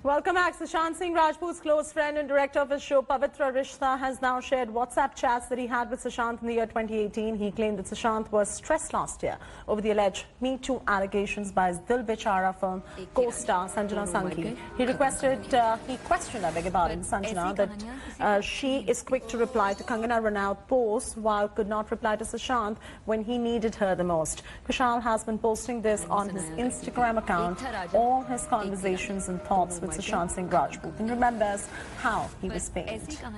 Welcome back. Sushant Singh, Rajput's close friend and director of his show Pavitra Rishta, has now shared WhatsApp chats that he had with Sushant in the year 2018. He claimed that Sushant was stressed last year over the alleged Me Too allegations by his Dil Bechara film co-star Sanjana Sanghi. He questioned, Sanjana, that she is quick to reply to Kangana Ranaut posts while could not reply to Sushant when he needed her the most. Kushal has been posting this on his Instagram account, all his conversations and thoughts with Sushant Singh Rajput, and remembers how he was pained. So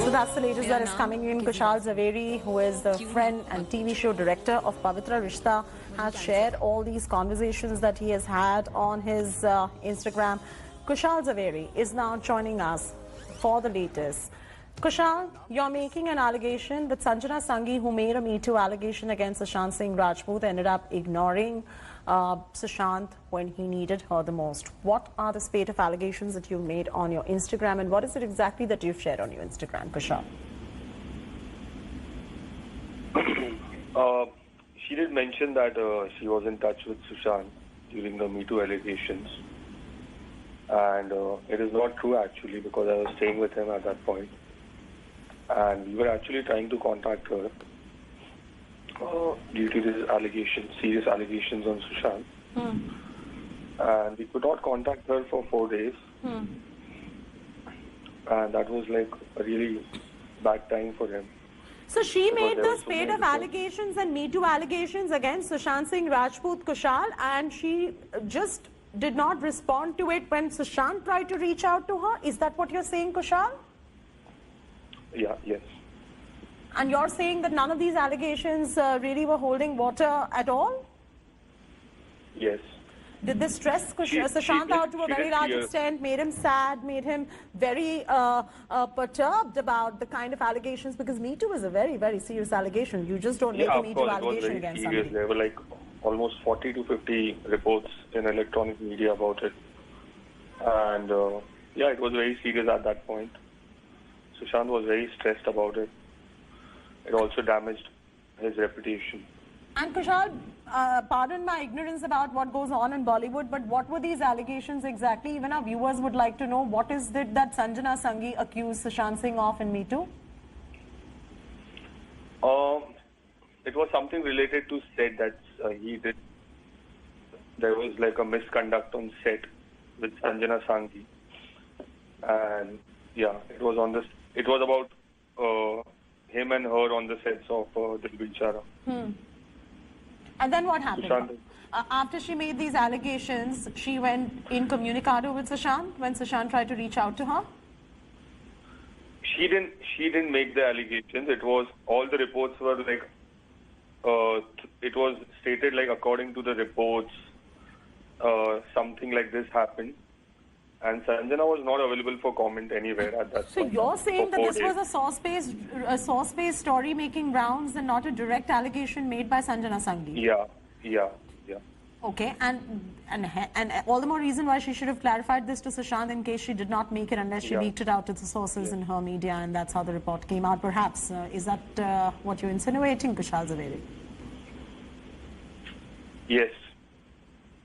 that's the latest that is coming in. Kushal Zaveri, who is the friend and TV show director of Pavitra Rishta, has shared all these conversations that he has had on his Instagram. Kushal Zaveri is now joining us for the latest. Kushal, you're making an allegation that Sanjana Sanghi, who made a Me Too allegation against Sushant Singh Rajput, ended up ignoring Sushant when he needed her the most. What are the spate of allegations that you've made on your Instagram, and what is it exactly that you've shared on your Instagram, Kushal? She did mention that she was in touch with Sushant during the Me Too allegations. And it is not true actually, because I was staying with him at that point. And we were actually trying to contact her due to these allegations, serious allegations on Sushant. And we could not contact her for 4 days. And that was like a really bad time for him. So she made the spate of allegations and Me Too allegations against Sushant Singh Rajput, Kushal, and she just did not respond to it when Sushant tried to reach out to her. Is that what you're saying, Kushal? Yeah, yes. And you're saying that none of these allegations really were holding water at all? Yes. Did this stress Sushant out to a very large extent, made him sad, made him very perturbed about the kind of allegations? Because Me Too is a very, very serious allegation. You just don't make a Me Too allegation against somebody. There were like almost 40 to 50 reports in electronic media about it. And yeah, it was very serious at that point. Sushant was very stressed about it. It also damaged his reputation. And Kushal, pardon my ignorance about what goes on in Bollywood, but what were these allegations exactly? Even our viewers would like to know, what is it that Sanjana Sanghi accused Sushant Singh of in Me Too? It was something related to set that he did. There was like a misconduct on set with Sanjana Sanghi. And yeah, it was on this. It was about him and her on the sets of Dil Bechara. And then what happened? After she made these allegations, she went incommunicado with Sushant when Sushant tried to reach out to her? She didn't make the allegations. It was, all the reports were like, it was stated like according to the reports, something like this happened. And Sanjana was not available for comment anywhere at that point. So you're saying that this days. Was a source-based story making rounds and not a direct allegation made by Sanjana Sanghi? Yeah. Okay, and all the more reason why she should have clarified this to Sushant in case she did not make it, unless she leaked it out to the sources in her media, and that's how the report came out, perhaps. Is that what you're insinuating, Kushal Zaveri? Yes.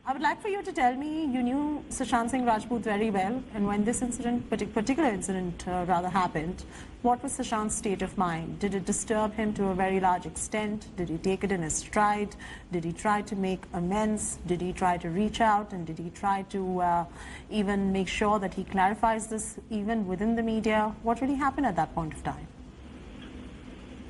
I would like for you to tell me, you knew Sushant Singh Rajput very well, and when this incident, particular incident happened, what was Sushant's state of mind? Did it disturb him to a very large extent? Did he take it in his stride? Did he try to make amends? Did he try to reach out? And did he try to even make sure that he clarifies this even within the media? What really happened at that point of time?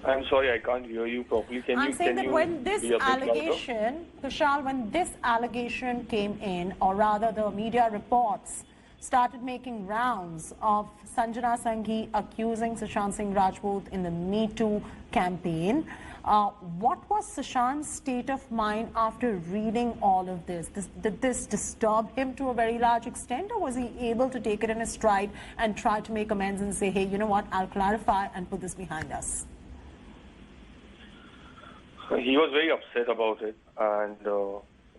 I'm sorry, I can't hear you properly. I'm saying that when this allegation, Kushal, when this allegation came in, or rather the media reports started making rounds of Sanjana Sanghi accusing Sushant Singh Rajput in the Me Too campaign, what was Sushant's state of mind after reading all of this? Did this disturb him to a very large extent, or was he able to take it in his stride and try to make amends and say, hey, you know what, I'll clarify and put this behind us? He was very upset about it, and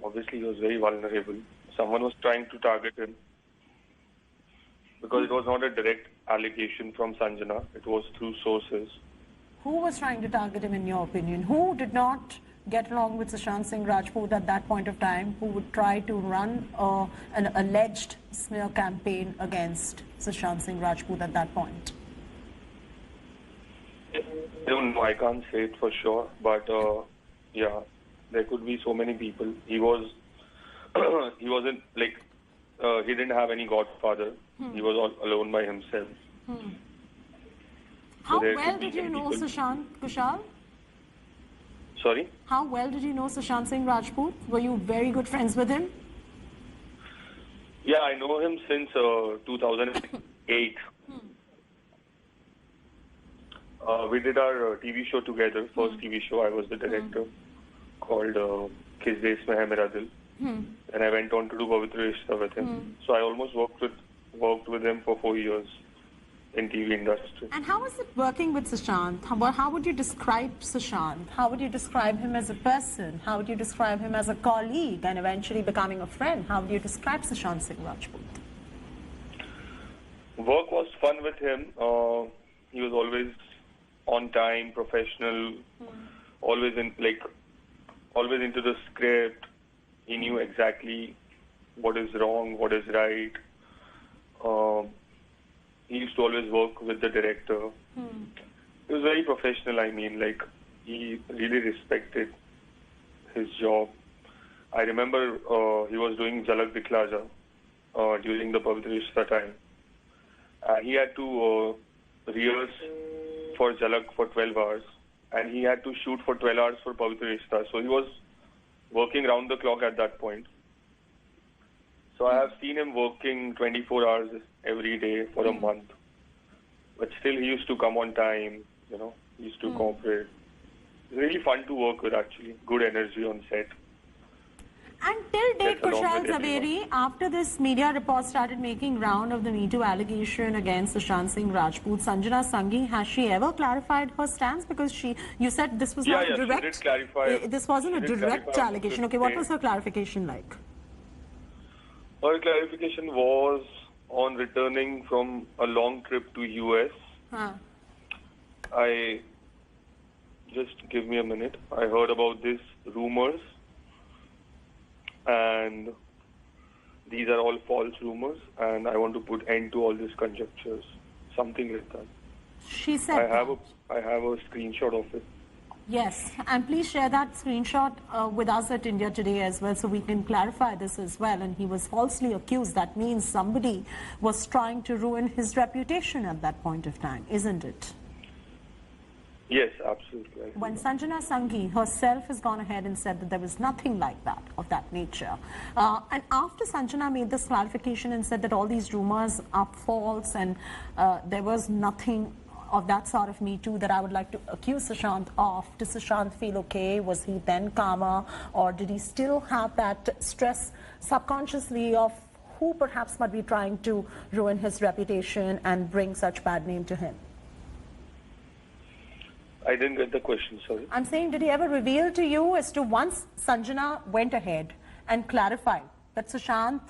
obviously he was very vulnerable. Someone was trying to target him because it was not a direct allegation from Sanjana. It was through sources. Who was trying to target him, in your opinion? Who did not get along with Sushant Singh Rajput at that point of time, who would try to run an alleged smear campaign against Sushant Singh Rajput at that point? I don't know, I can't say it for sure, but yeah, there could be so many people. He wasn't like, he didn't have any godfather. He was all alone by himself. How there well could be did you many know people. Sushant, Kushal? Sorry? How well did you know Sushant Singh Rajput? Were you very good friends with him? Yeah, I know him since 2008. We did our TV show together, first TV show. I was the director, called Kis Desh Mein Hai Mera Dil. And I went on to do Pavitra Rishta with him. So I almost worked with him for 4 years in TV industry. And how was it working with Sushant? How would you describe Sushant? How would you describe him as a person? How would you describe him as a colleague and eventually becoming a friend? How would you describe Sushant Singh Rajput? Work was fun with him. He was always on time, professional, always into the script. He knew exactly what is wrong, what is right. He used to always work with the director. He was very professional. I mean, like, he really respected his job. I remember he was doing Jhalak Dikhla Ja during the Pavitra Rishta time. He had to rehearse for Jhalak for 12 hours, and he had to shoot for 12 hours for Pavitra Rishta. So he was working round the clock at that point. So I have seen him working 24 hours every day for a month. But still he used to come on time, he used to cooperate. Really fun to work with, actually. Good energy on set. And till date, Gets along Kushal, with everyone. Zaveri, after this media report started making round of the Me Too allegation against Sushant Singh Rajput, Sanjana Sanghi, has she ever clarified her stance? Because you said this was not a direct... she did clarify. This wasn't a She did direct clarify allegation. on Okay, what the was her clarification like? Her clarification was on returning from a long trip to US. Just give me a minute. I heard about these rumors, and these are all false rumors, and I want to put end to all these conjectures. Something like that. She said I have that. a screenshot of it. Yes, and please share that screenshot with us at India Today as well, so we can clarify this as well. And he was falsely accused. That means somebody was trying to ruin his reputation at that point of time, isn't it? Yes, absolutely. When Sanjana Sanghi herself has gone ahead and said that there was nothing like that, of that nature. And after Sanjana made this clarification and said that all these rumors are false and there was nothing of that sort of Me Too that I would like to accuse Sushant of, does Sushant feel okay? Was he then calmer? Or did he still have that stress subconsciously of who perhaps might be trying to ruin his reputation and bring such bad name to him? I didn't get the question, sorry. I'm saying, did he ever reveal to you as to once Sanjana went ahead and clarified that Sushant,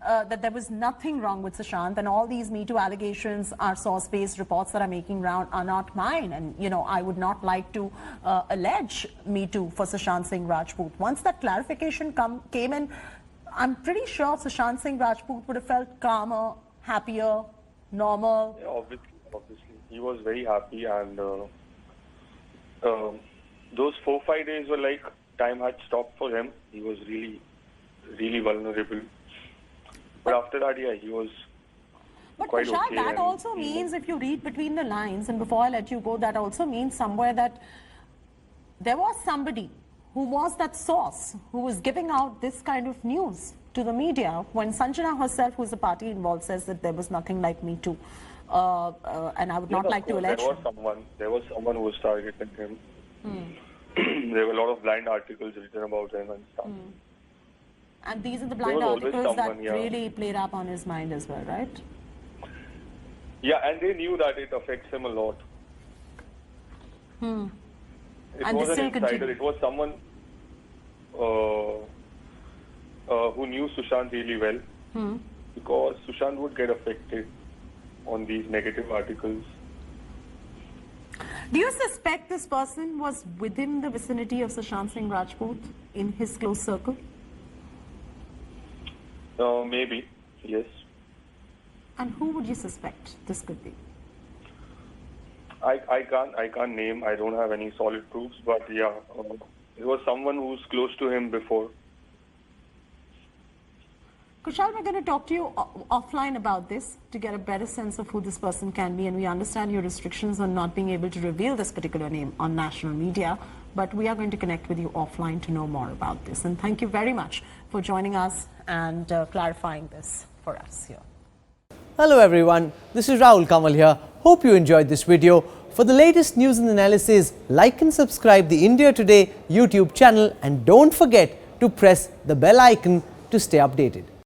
that there was nothing wrong with Sushant and all these Me Too allegations are source-based reports that are making round are not mine, and I would not like to allege Me Too for Sushant Singh Rajput. Once that clarification came in, I'm pretty sure Sushant Singh Rajput would have felt calmer, happier, normal. Yeah, obviously. He was very happy, and those 4-5 days were like time had stopped for him. He was really, really vulnerable. But after that, yeah, he was quite Kushal, okay. that also means, if you read between the lines, and before I let you go, that also means somewhere that there was somebody who was that source who was giving out this kind of news to the media when Sanjana herself, who's the party involved, says that there was nothing like Me Too. And I would not like to allege. There was someone who was targeting him. There were a lot of blind articles written about him and stuff. And these are the blind articles that really played up on his mind as well, right? Yeah, and they knew that it affects him a lot. It And was they an still insider. continue. It was someone who knew Sushant really well, because Sushant would get affected on these negative articles. Do you suspect this person was within the vicinity of Sushant Singh Rajput in his close circle? Maybe, yes. And who would you suspect this could be? I can't name. I don't have any solid proofs, but yeah, it was someone who's close to him before. Kushal, we're going to talk to you offline about this to get a better sense of who this person can be, and we understand your restrictions on not being able to reveal this particular name on national media, but we are going to connect with you offline to know more about this. And thank you very much for joining us and clarifying this for us here. Hello everyone, this is Rahul Kamal here. Hope you enjoyed this video. For the latest news and analysis, like and subscribe the India Today YouTube channel, and don't forget to press the bell icon to stay updated.